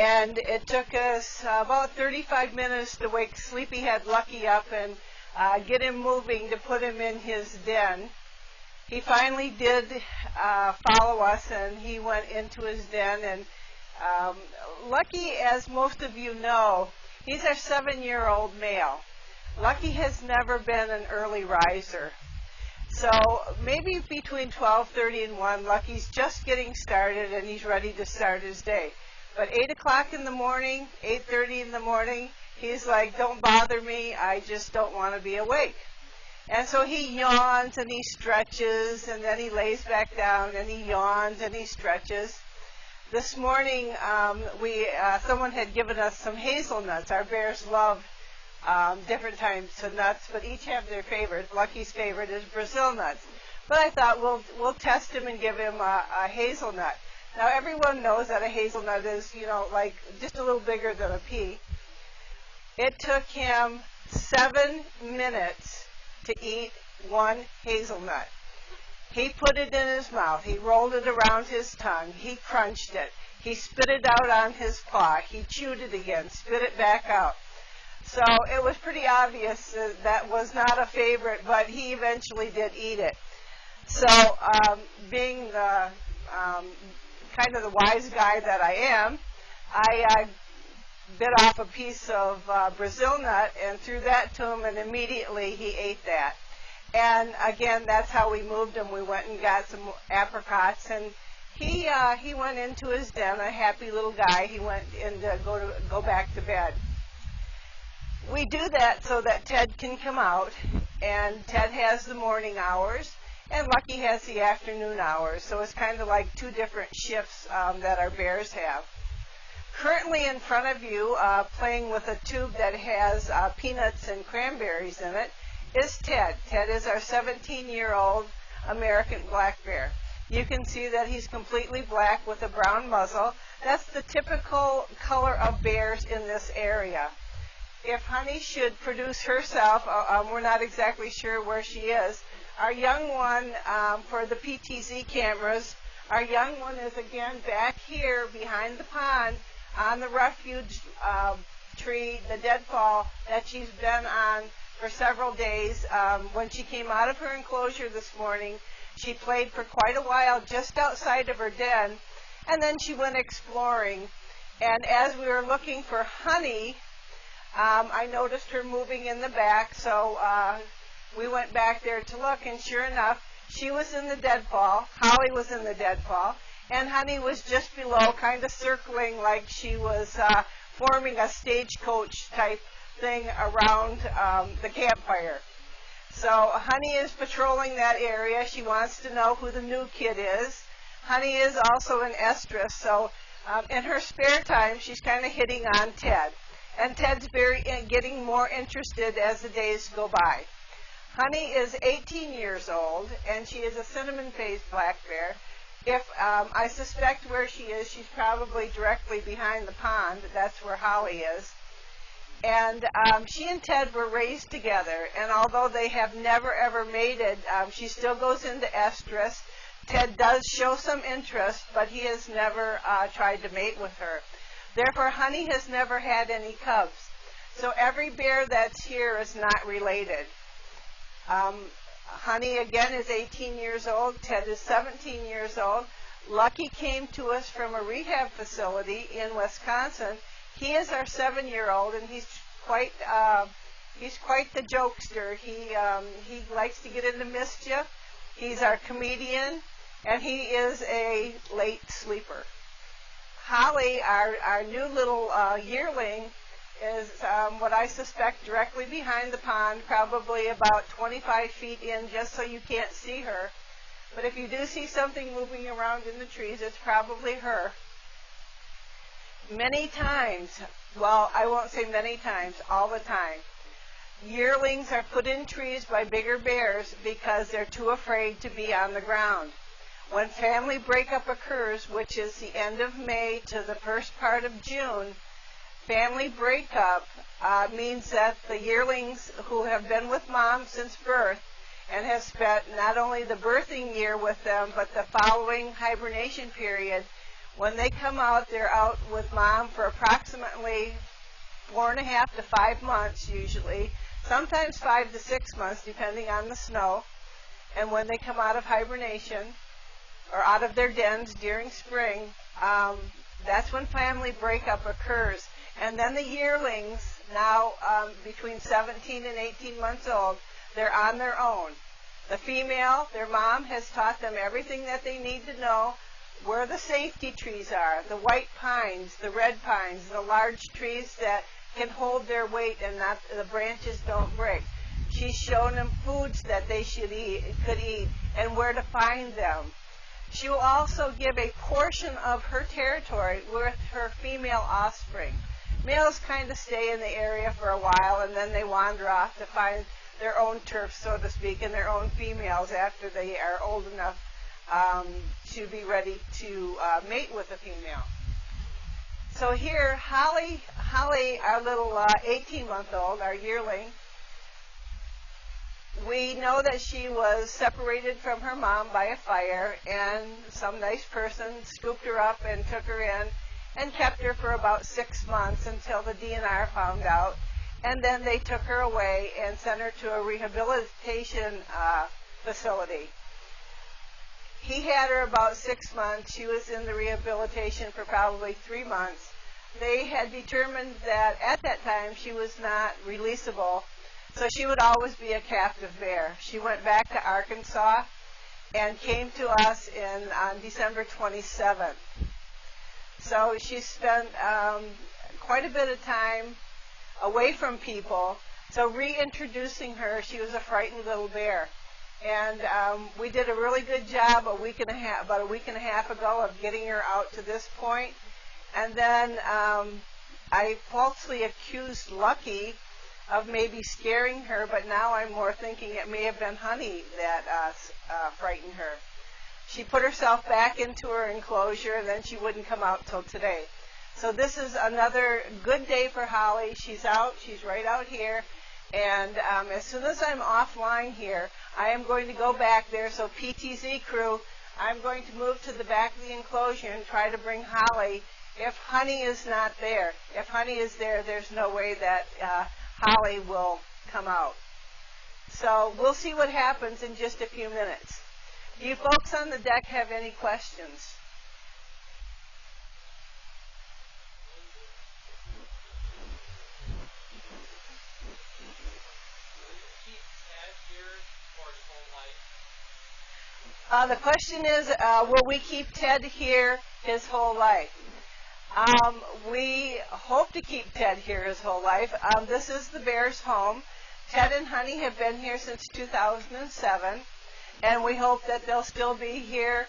And it took us about 35 minutes to wake sleepyhead Lucky up and get him moving to put him in his den. He finally did follow us, and he went into his den. And Lucky, as most of you know, he's our 7-year-old male. Lucky has never been an early riser. So maybe between 12:30 and 1, Lucky's just getting started, and he's ready to start his day. But 8 o'clock in the morning, 8:30 in the morning, he's like, don't bother me, I just don't want to be awake. And so he yawns and he stretches, and then he lays back down and he yawns and he stretches. This morning, someone had given us some hazelnuts. Our bears love different types of nuts, but each have their favorite. Lucky's favorite is Brazil nuts. But I thought we'll test him and give him a hazelnut. Now everyone knows that a hazelnut is, like just a little bigger than a pea. It took him 7 minutes to eat one hazelnut. He put it in his mouth. He rolled it around his tongue. He crunched it. He spit it out on his paw. He chewed it again, spit it back out. So it was pretty obvious that was not a favorite, but he eventually did eat it. So being the kind of the wise guy that I am, I bit off a piece of Brazil nut and threw that to him, and immediately he ate that. And again, that's how we moved him. We went and got some apricots, and he went into his den, a happy little guy. He went in to go back to bed. We do that so that Ted can come out, and Ted has the morning hours, and Lucky has the afternoon hours. So it's kind of like 2 different shifts that our bears have. Currently in front of you, playing with a tube that has peanuts and cranberries in it, is Ted. Ted is our 17-year-old American black bear. You can see that he's completely black with a brown muzzle. That's the typical color of bears in this area. If Honey should produce herself, we're not exactly sure where she is. Our young one, for the PTZ cameras, our young one is again back here behind the pond on the refuge tree, the deadfall that she's been on for several days. When she came out of her enclosure this morning, she played for quite a while just outside of her den, and then she went exploring. And as we were looking for Honey, I noticed her moving in the back, so we went back there to look, and sure enough, she was in the deadfall, Holly was in the deadfall, and Honey was just below, kind of circling like she was forming a stagecoach type thing around the campfire. So Honey is patrolling that area. She wants to know who the new kid is. Honey is also an estrus, so in her spare time, she's kind of hitting on Ted. And Ted's getting more interested as the days go by. Honey is 18 years old, and she is a cinnamon-faced black bear. If I suspect where she is, she's probably directly behind the pond. That's where Holly is. And she and Ted were raised together, and although they have never ever mated, she still goes into estrus. Ted does show some interest, but he has never tried to mate with her. Therefore, Honey has never had any cubs. So every bear that's here is not related. Honey, again, is 18 years old. Ted is 17 years old. Lucky came to us from a rehab facility in Wisconsin. He is our 7-year-old, and he's quite the jokester. He likes to get into mischief. He's our comedian, and he is a late sleeper. Holly, our new little yearling, is what I suspect directly behind the pond, probably about 25 feet in, just so you can't see her. But if you do see something moving around in the trees, it's probably her. Many times, well, I won't say many times, all the time, yearlings are put in trees by bigger bears because they're too afraid to be on the ground. When family breakup occurs, which is the end of May to the first part of June, family breakup means that the yearlings who have been with mom since birth and have spent not only the birthing year with them, but the following hibernation period When they come out, they're out with mom for approximately 4.5 to 5 months usually, sometimes 5 to 6 months depending on the snow. And when they come out of hibernation or out of their dens during spring, that's when family breakup occurs. And then the yearlings, now between 17 and 18 months old, they're on their own. The female, their mom has taught them everything that they need to know, where the safety trees are, the white pines, the red pines, the large trees that can hold their weight and not the branches don't break. She's shown them foods that they could eat and where to find them. She will also give a portion of her territory with her female offspring. Males kind of stay in the area for a while and then they wander off to find their own turf, so to speak, and their own females after they are old enough to be ready to mate with a female. So here, Holly, our little 18-month-old, our yearling, we know that she was separated from her mom by a fire, and some nice person scooped her up and took her in and kept her for about 6 months until the DNR found out. And then they took her away and sent her to a rehabilitation facility. He had her about 6 months. She was in the rehabilitation for probably 3 months. They had determined that at that time she was not releasable, so she would always be a captive bear. She went back to Arkansas and came to us on December 27th. So she spent quite a bit of time away from people. So reintroducing her, she was a frightened little bear. And we did a really good job about a week and a half ago of getting her out to this point. And then I falsely accused Lucky of maybe scaring her, but now I'm more thinking it may have been Honey that frightened her. She put herself back into her enclosure, and then she wouldn't come out till today. So this is another good day for Holly. She's out. She's right out here. And as soon as I'm offline here, I am going to go back there. So PTZ crew, I'm going to move to the back of the enclosure and try to bring Holly. If Honey is not there, if Honey is there, there's no way that Holly will come out. So we'll see what happens in just a few minutes. Do you folks on the deck have any questions? The question is, will we keep Ted here his whole life? We hope to keep Ted here his whole life. This is the bear's home. Ted and Honey have been here since 2007, and we hope that they'll still be here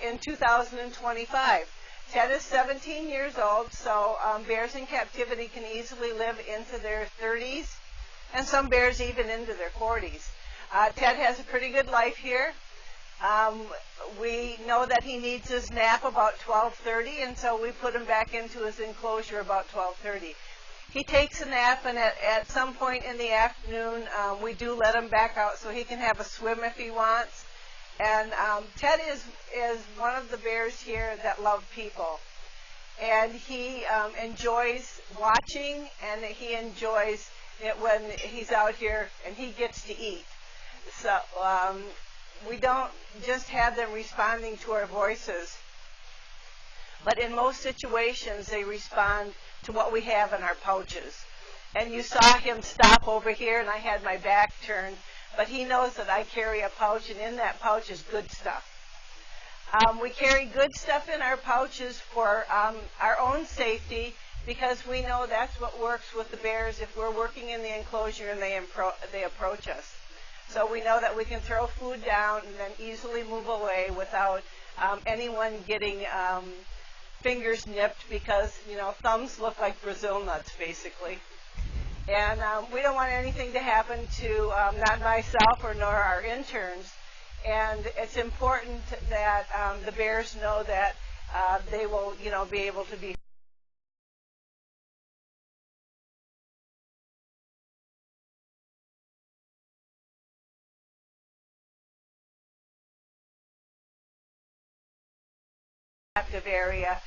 in 2025. Ted is 17 years old, so bears in captivity can easily live into their 30s, and some bears even into their 40s. Ted has a pretty good life here. We know that he needs his nap about 12:30, and so we put him back into his enclosure about 12:30. He takes a nap, and at some point in the afternoon, we do let him back out so he can have a swim if he wants. And Ted is one of the bears here that love people. And he enjoys watching, and he enjoys it when he's out here and he gets to eat. So we don't just have them responding to our voices, but in most situations they respond to what we have in our pouches. And you saw him stop over here, and I had my back turned, but he knows that I carry a pouch, and in that pouch is good stuff. We carry good stuff in our pouches for our own safety, because we know that's what works with the bears if we're working in the enclosure and they approach us. So we know that we can throw food down and then easily move away without anyone getting fingers nipped, because, you know, thumbs look like Brazil nuts, basically. And we don't want anything to happen to not myself or nor our interns. And it's important that the bears know that they will, you know, be able to be captive area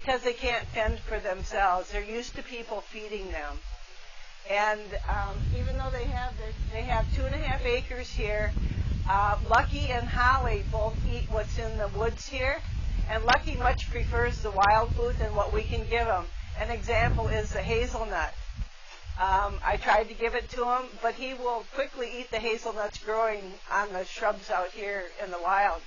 because they can't fend for themselves. They're used to people feeding them. And even though they have 2.5 acres here, Lucky and Holly both eat what's in the woods here, and Lucky much prefers the wild food than what we can give him. An example is the hazelnut. I tried to give it to him, but he will quickly eat the hazelnuts growing on the shrubs out here in the wild.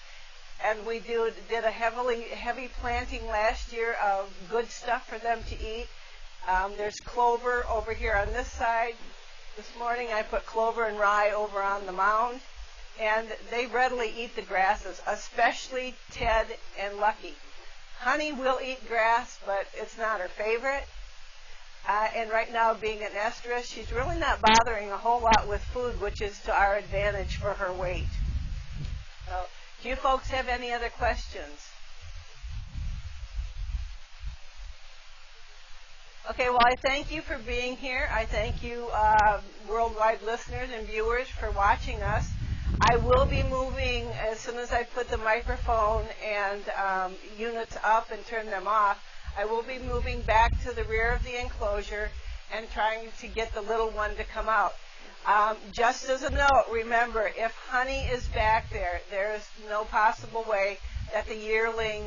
And we did a heavy planting last year of good stuff for them to eat. There's clover over here on this side. This morning I put clover and rye over on the mound, and they readily eat the grasses, especially Ted and Lucky. Honey will eat grass, but it's not her favorite. And right now, being an estrus, she's really not bothering a whole lot with food, which is to our advantage for her weight. So, do you folks have any other questions? Okay, well, I thank you for being here. I thank you, worldwide listeners and viewers, for watching us. I will be moving as soon as I put the microphone and units up and turn them off. I will be moving back to the rear of the enclosure and trying to get the little one to come out. Just as a note, remember, if Honey is back there, there is no possible way that the yearling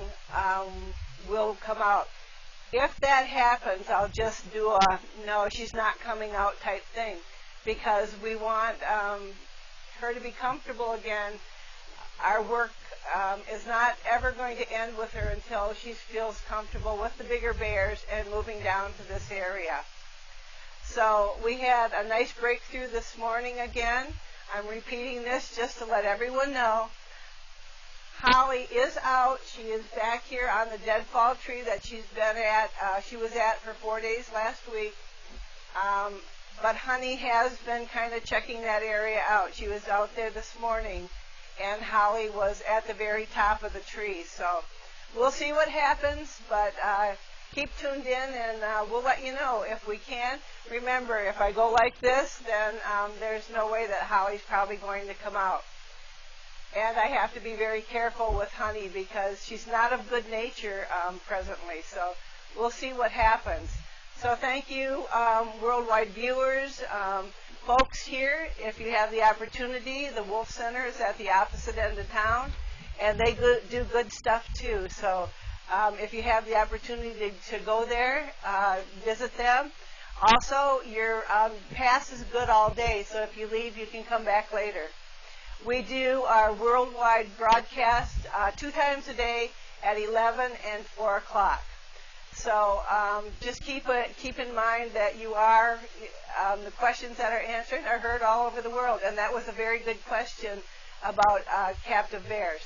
will come out. If that happens, I'll just do a no, she's not coming out type thing, because we want her to be comfortable again. Our work is not ever going to end with her until she feels comfortable with the bigger bears and moving down to this area. So we had a nice breakthrough this morning again. I'm repeating this just to let everyone know. Holly is out. She is back here on the deadfall tree that she was at for 4 days last week. But Honey has been kind of checking that area out. She was out there this morning, and Holly was at the very top of the tree. So we'll see what happens, but keep tuned in, and we'll let you know if we can. Remember, if I go like this, then there's no way that Holly's probably going to come out. And I have to be very careful with Honey because she's not of good nature presently. So we'll see what happens. So thank you, worldwide viewers, folks here. If you have the opportunity, the Wolf Center is at the opposite end of town, and they do good stuff too. So if you have the opportunity to go there, visit them. Also, your pass is good all day, so if you leave, you can come back later. We do our worldwide broadcast 2 times a day at 11 and 4 o'clock. So just keep in mind that you are the questions that are answered are heard all over the world, and that was a very good question about captive bears.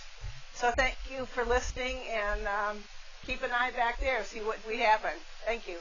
So thank you for listening, and keep an eye back there, see what we happen. Thank you.